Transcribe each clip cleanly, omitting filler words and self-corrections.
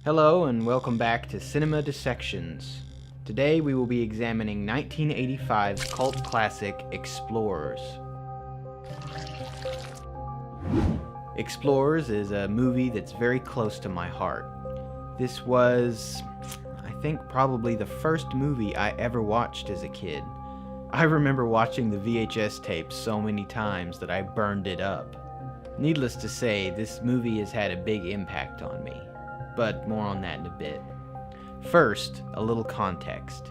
Hello and welcome back to Cinema Dissections. Today we will be examining 1985's cult classic, Explorers. Explorers is a movie that's very close to my heart. This was, I think, probably the first movie I ever watched as a kid. I remember watching the VHS tape so many times that I burned it up. Needless to say, this movie has had a big impact on me, but more on that in a bit. First, a little context.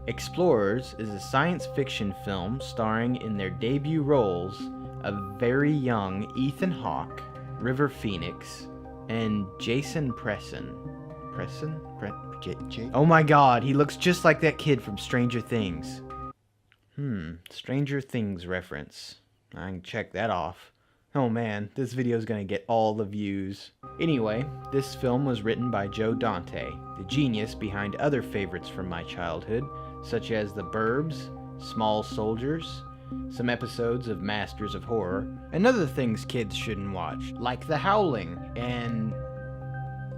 Explorers is a science fiction film starring in their debut roles a very young Ethan Hawke, River Phoenix, and Jason Presson. Oh my god, he looks just like that kid from Stranger Things. Stranger Things reference. I can check that off. Oh man, this video is gonna get all the views. Anyway, this film was written by Joe Dante, the genius behind other favorites from my childhood, such as The Burbs, Small Soldiers, some episodes of Masters of Horror, and other things kids shouldn't watch, like The Howling, and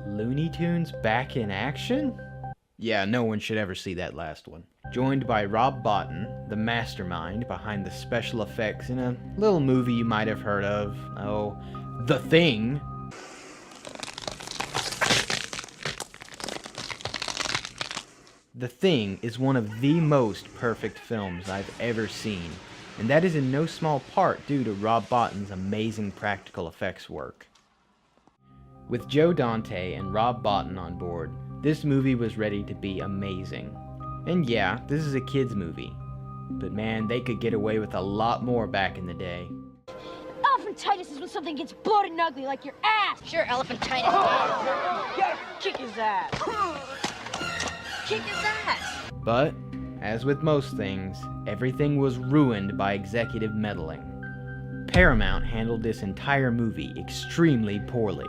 Looney Tunes Back in Action? Yeah, no one should ever see that last one. Joined by Rob Bottin, the mastermind behind the special effects in a little movie you might have heard of, The Thing. The Thing is one of the most perfect films I've ever seen, and that is in no small part due to Rob Bottin's amazing practical effects work. With Joe Dante and Rob Bottin on board, this movie was ready to be amazing. And yeah, this is a kids movie, but man, they could get away with a lot more back in the day. Elephantitis is when something gets bloated and ugly, like your ass. Sure, elephantitis. Kick his ass. Kick his ass. But, as with most things, everything was ruined by executive meddling. Paramount handled this entire movie extremely poorly.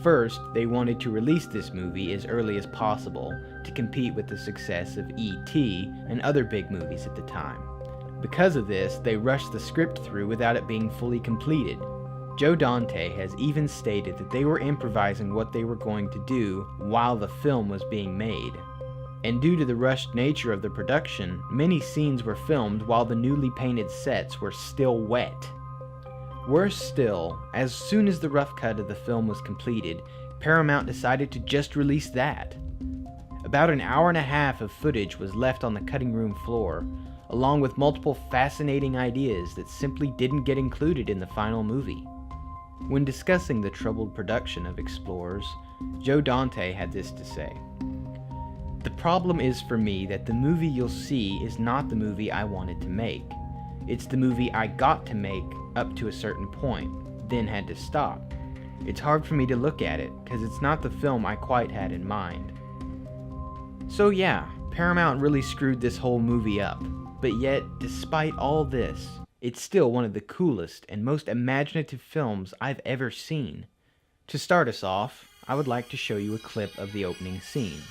First, they wanted to release this movie as early as possible to compete with the success of E.T. and other big movies at the time. Because of this, they rushed the script through without it being fully completed. Joe Dante has even stated that they were improvising what they were going to do while the film was being made. And due to the rushed nature of the production, many scenes were filmed while the newly painted sets were still wet. Worse still, as soon as the rough cut of the film was completed, Paramount decided to just release that. About an hour and a half of footage was left on the cutting room floor, along with multiple fascinating ideas that simply didn't get included in the final movie. When discussing the troubled production of Explorers, Joe Dante had this to say. "The problem is for me that the movie you'll see is not the movie I wanted to make. It's the movie I got to make up to a certain point, then had to stop. It's hard for me to look at it, because it's not the film I quite had in mind." So yeah, Paramount really screwed this whole movie up, but yet, despite all this, it's still one of the coolest and most imaginative films I've ever seen. To start us off, I would like to show you a clip of the opening scene.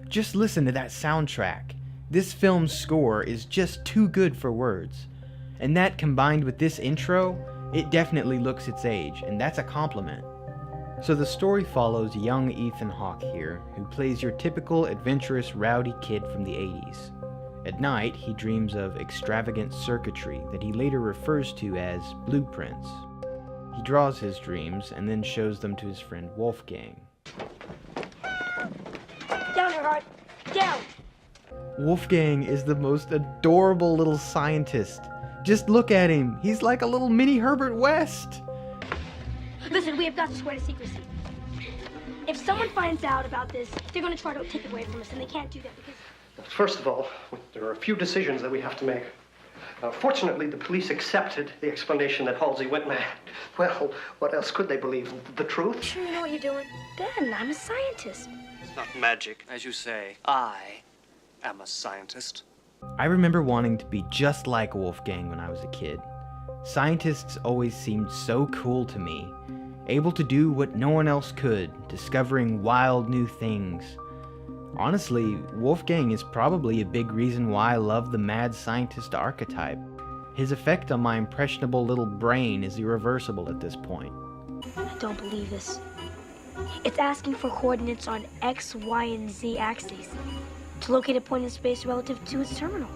Just listen to that soundtrack. This film's score is just too good for words. And that combined with this intro, it definitely looks its age, and that's a compliment. So the story follows young Ethan Hawke here, who plays your typical adventurous rowdy kid from the 80s. At night, he dreams of extravagant circuitry that he later refers to as blueprints. He draws his dreams and then shows them to his friend Wolfgang. Down, Earhart. Down. Wolfgang is the most adorable little scientist. Just look at him. He's like a little mini Herbert West. Listen, we have got to swear to secrecy. If someone finds out about this, they're going to try to take it away from us, and they can't do that because... First of all, there are a few decisions that we have to make. Fortunately, the police accepted the explanation that Halsey went mad. Well, what else could they believe? The truth? Sure you know what you're doing? Ben, I'm a scientist. It's not magic, as you say. I am a scientist. I remember wanting to be just like Wolfgang when I was a kid. Scientists always seemed so cool to me, able to do what no one else could, discovering wild new things. Honestly, Wolfgang is probably a big reason why I love the mad scientist archetype. His effect on my impressionable little brain is irreversible at this point. I don't believe this. It's asking for coordinates on X, Y, and Z axes to locate a point in space relative to its terminal.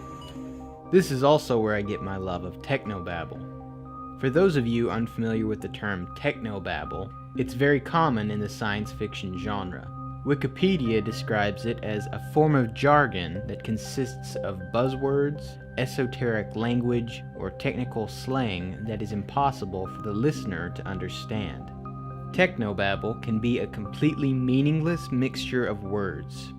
This is also where I get my love of technobabble. For those of you unfamiliar with the term technobabble, it's very common in the science fiction genre. Wikipedia describes it as a form of jargon that consists of buzzwords, esoteric language, or technical slang that is impossible for the listener to understand. Technobabble can be a completely meaningless mixture of words.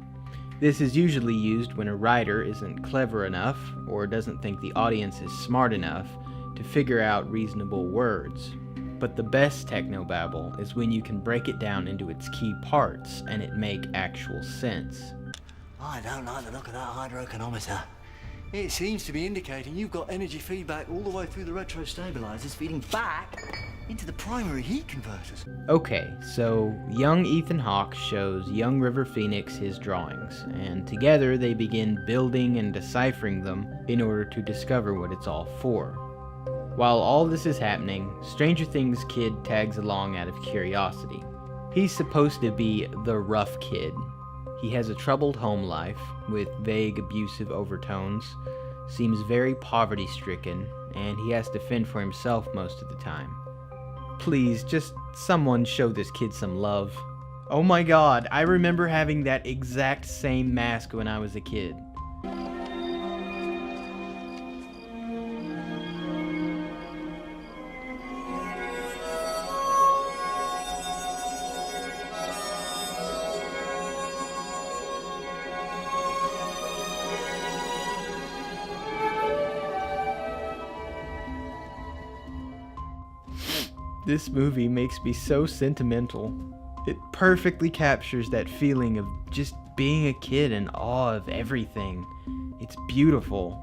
This is usually used when a writer isn't clever enough or doesn't think the audience is smart enough to figure out reasonable words. But the best technobabble is when you can break it down into its key parts and it make actual sense. I don't like the look of that hydroeconometer. It seems to be indicating you've got energy feedback all the way through the retro-stabilizers feeding back into the primary heat converters. Okay, so young Ethan Hawke shows young River Phoenix his drawings, and together they begin building and deciphering them in order to discover what it's all for. While all this is happening, Stranger Things kid tags along out of curiosity. He's supposed to be the rough kid. He has a troubled home life with vague abusive overtones, seems very poverty-stricken, and he has to fend for himself most of the time. Please, just someone show this kid some love. Oh my god, I remember having that exact same mask when I was a kid. This movie makes me so sentimental. It perfectly captures that feeling of just being a kid in awe of everything. It's beautiful.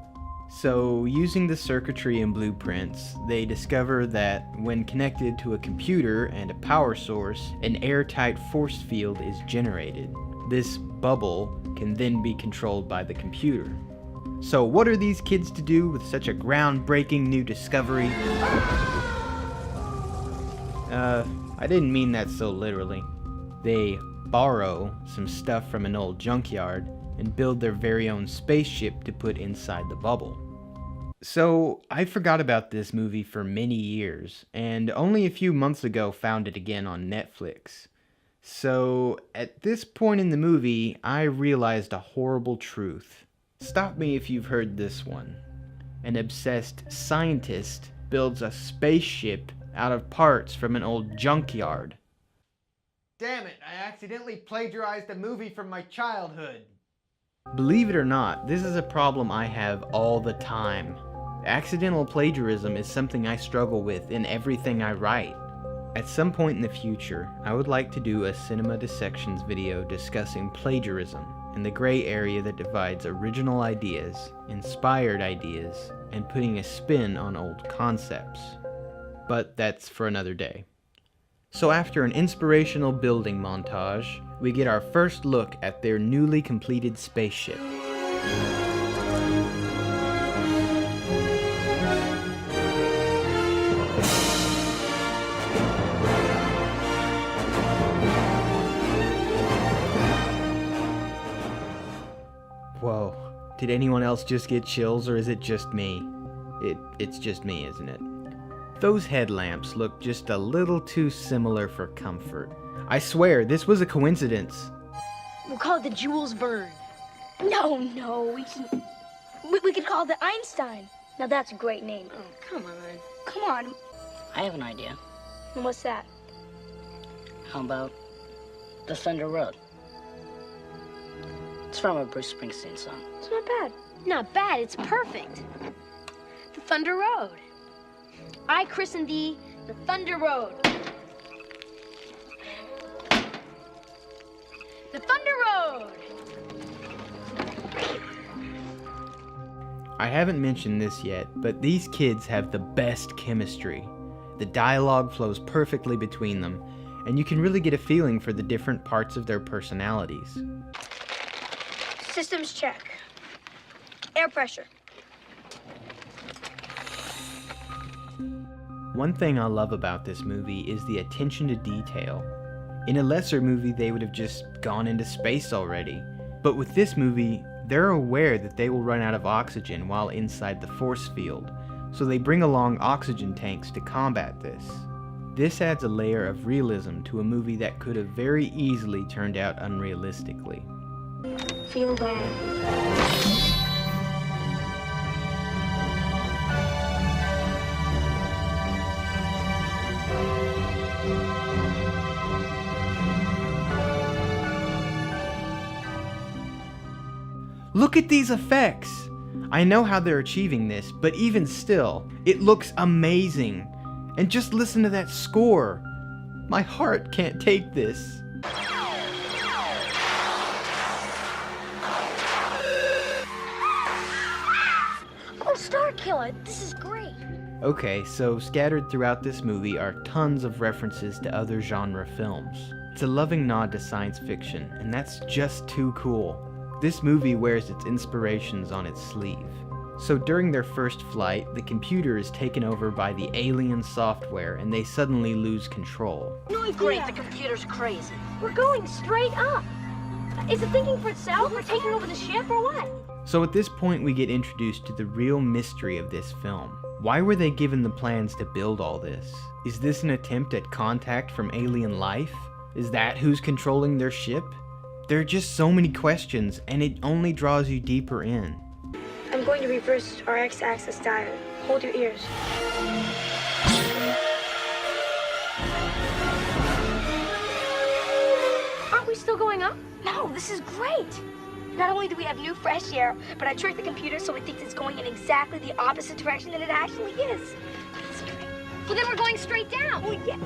So, using the circuitry and blueprints, they discover that when connected to a computer and a power source, an airtight force field is generated. This bubble can then be controlled by the computer. So what are these kids to do with such a groundbreaking new discovery? I didn't mean that so literally. They borrow some stuff from an old junkyard and build their very own spaceship to put inside the bubble. So, I forgot about this movie for many years, and only a few months ago found it again on Netflix. So, at this point in the movie, I realized a horrible truth. Stop me if you've heard this one. An obsessed scientist builds a spaceship out of parts from an old junkyard. Damn it, I accidentally plagiarized a movie from my childhood. Believe it or not, this is a problem I have all the time. Accidental plagiarism is something I struggle with in everything I write. At some point in the future, I would like to do a Cinema Dissections video discussing plagiarism and the gray area that divides original ideas, inspired ideas, and putting a spin on old concepts. But that's for another day. So after an inspirational building montage, we get our first look at their newly completed spaceship. Whoa, did anyone else just get chills, or is it just me? It's just me, isn't it? Those headlamps look just a little too similar for comfort. I swear, this was a coincidence. We'll call it the Jules Verne. No, we could call it the Einstein. Now that's a great name. Oh, come on. Come on. I have an idea. And what's that? How about The Thunder Road? It's from a Bruce Springsteen song. It's not bad. Not bad, it's perfect. Thunder Road. I christened thee the Thunder Road. The Thunder Road! I haven't mentioned this yet, but these kids have the best chemistry. The dialogue flows perfectly between them, and you can really get a feeling for the different parts of their personalities. Systems check. Air pressure. One thing I love about this movie is the attention to detail. In a lesser movie, they would have just gone into space already. But with this movie, they're aware that they will run out of oxygen while inside the force field, so they bring along oxygen tanks to combat this. This adds a layer of realism to a movie that could have very easily turned out unrealistically. Feel bad. Look at these effects! I know how they're achieving this, but even still, it looks amazing. And just listen to that score. My heart can't take this. Oh, Star Killer, this is great. Okay, so scattered throughout this movie are tons of references to other genre films. It's a loving nod to science fiction, and that's just too cool. This movie wears its inspirations on its sleeve. So during their first flight, the computer is taken over by the alien software and they suddenly lose control. Great, the computer's crazy. We're going straight up. Is it thinking for itself? We're taking over the ship or what? So at this point we get introduced to the real mystery of this film. Why were they given the plans to build all this? Is this an attempt at contact from alien life? Is that who's controlling their ship? There are just so many questions, and it only draws you deeper in. I'm going to reverse our X-axis dial. Hold your ears. Aren't we still going up? No, this is great. Not only do we have new fresh air, but I tricked the computer so it thinks it's going in exactly the opposite direction than it actually is. That's great. Well, then we're going straight down. Oh, yeah.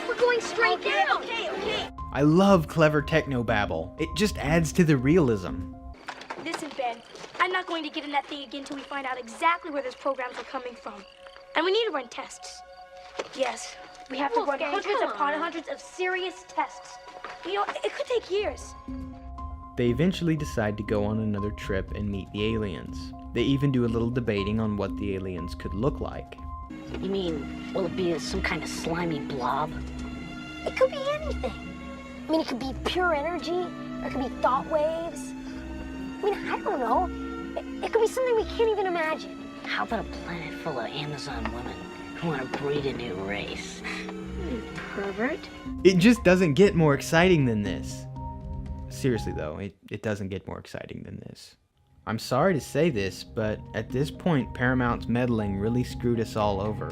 We're going straight down. Okay. I love clever technobabble. It just adds to the realism. Listen, Ben, I'm not going to get in that thing again until we find out exactly where those programs are coming from. And we need to run tests. Yes, we have to run hundreds upon hundreds of serious tests. You know, it could take years. They eventually decide to go on another trip and meet the aliens. They even do a little debating on what the aliens could look like. You mean, will it be some kind of slimy blob? It could be anything. I mean, it could be pure energy, or it could be thought waves. I mean, I don't know. It could be something we can't even imagine. How about a planet full of Amazon women who want to breed a new race? Pervert. It just doesn't get more exciting than this. Seriously though, it doesn't get more exciting than this. I'm sorry to say this, but at this point Paramount's meddling really screwed us all over.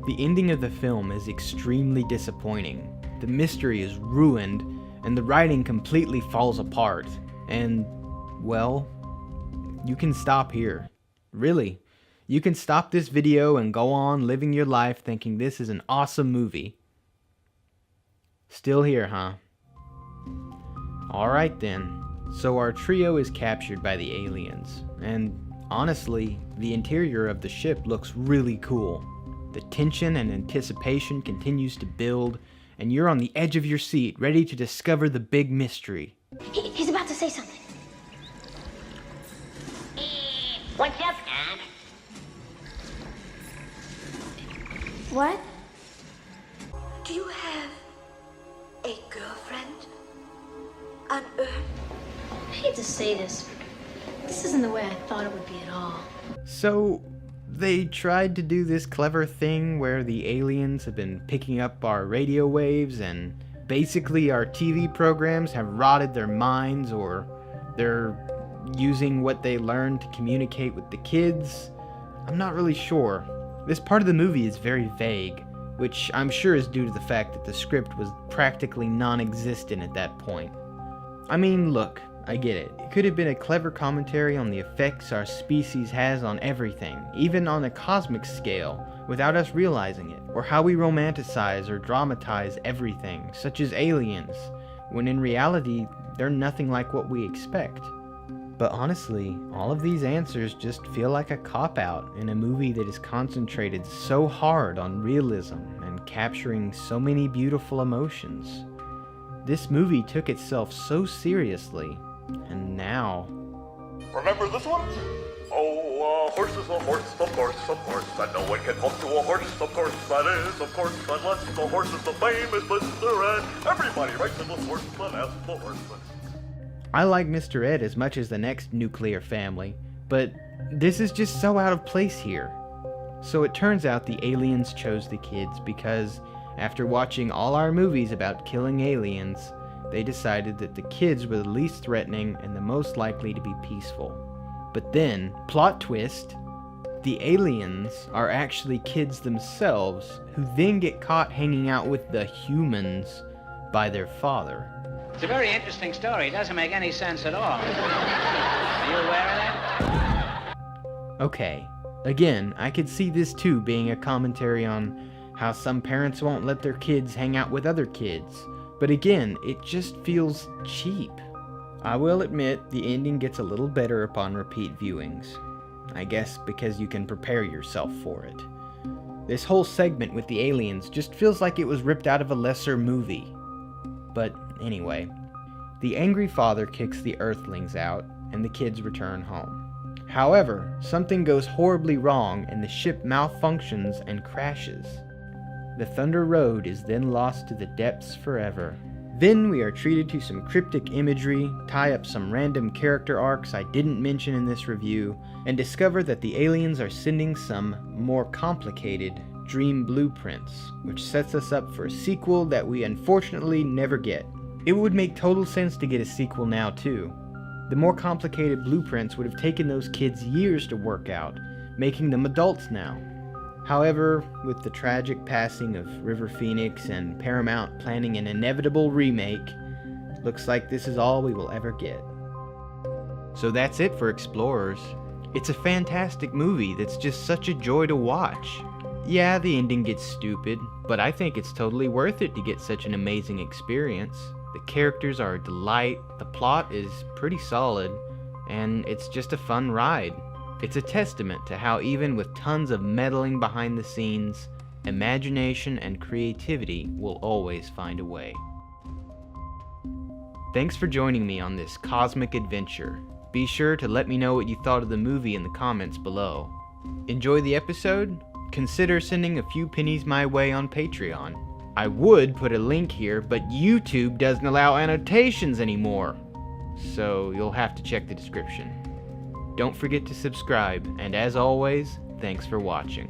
The ending of the film is extremely disappointing. The mystery is ruined, and the writing completely falls apart. And, well, you can stop here. Really. You can stop this video and go on living your life thinking this is an awesome movie. Still here, huh? Alright then. So our trio is captured by the aliens, and honestly, the interior of the ship looks really cool. The tension and anticipation continues to build, and you're on the edge of your seat, ready to discover the big mystery. He's about to say something. What's up, Doc? What? Do you have a girlfriend on Earth? I hate to say this, but this isn't the way I thought it would be at all. So, they tried to do this clever thing where the aliens have been picking up our radio waves and basically our TV programs have rotted their minds, or they're using what they learned to communicate with the kids. I'm not really sure. This part of the movie is very vague, which I'm sure is due to the fact that the script was practically non-existent at that point. I mean, look, I get it. It could have been a clever commentary on the effects our species has on everything, even on a cosmic scale, without us realizing it, or how we romanticize or dramatize everything, such as aliens, when in reality, they're nothing like what we expect. But honestly, all of these answers just feel like a cop-out in a movie that is concentrated so hard on realism and capturing so many beautiful emotions. This movie took itself so seriously, and now... Remember this one? Oh, a horse is a horse, of course, and no one can talk to a horse, of course, that is, of course, unless the horse is the famous Mr. Ed. Everybody writes in with horseman as the horseman. I like Mr. Ed as much as the next nuclear family, but this is just so out of place here. So it turns out the aliens chose the kids because, after watching all our movies about killing aliens, they decided that the kids were the least threatening and the most likely to be peaceful. But then, plot twist, the aliens are actually kids themselves who then get caught hanging out with the humans by their father. It's a very interesting story. It doesn't make any sense at all. Are you aware of that? Okay, again, I could see this too being a commentary on how some parents won't let their kids hang out with other kids. But again, it just feels cheap. I will admit the ending gets a little better upon repeat viewings. I guess because you can prepare yourself for it. This whole segment with the aliens just feels like it was ripped out of a lesser movie. But anyway, the angry father kicks the Earthlings out, and the kids return home. However, something goes horribly wrong and the ship malfunctions and crashes. The Thunder Road is then lost to the depths forever. Then we are treated to some cryptic imagery, tie up some random character arcs I didn't mention in this review, and discover that the aliens are sending some more complicated dream blueprints, which sets us up for a sequel that we unfortunately never get. It would make total sense to get a sequel now too. The more complicated blueprints would have taken those kids years to work out, making them adults now. However, with the tragic passing of River Phoenix and Paramount planning an inevitable remake, looks like this is all we will ever get. So that's it for Explorers. It's a fantastic movie that's just such a joy to watch. Yeah, the ending gets stupid, but I think it's totally worth it to get such an amazing experience. The characters are a delight, the plot is pretty solid, and it's just a fun ride. It's a testament to how even with tons of meddling behind the scenes, imagination and creativity will always find a way. Thanks for joining me on this cosmic adventure. Be sure to let me know what you thought of the movie in the comments below. Enjoy the episode? Consider sending a few pennies my way on Patreon. I would put a link here, but YouTube doesn't allow annotations anymore, so you'll have to check the description. Don't forget to subscribe, and as always, thanks for watching.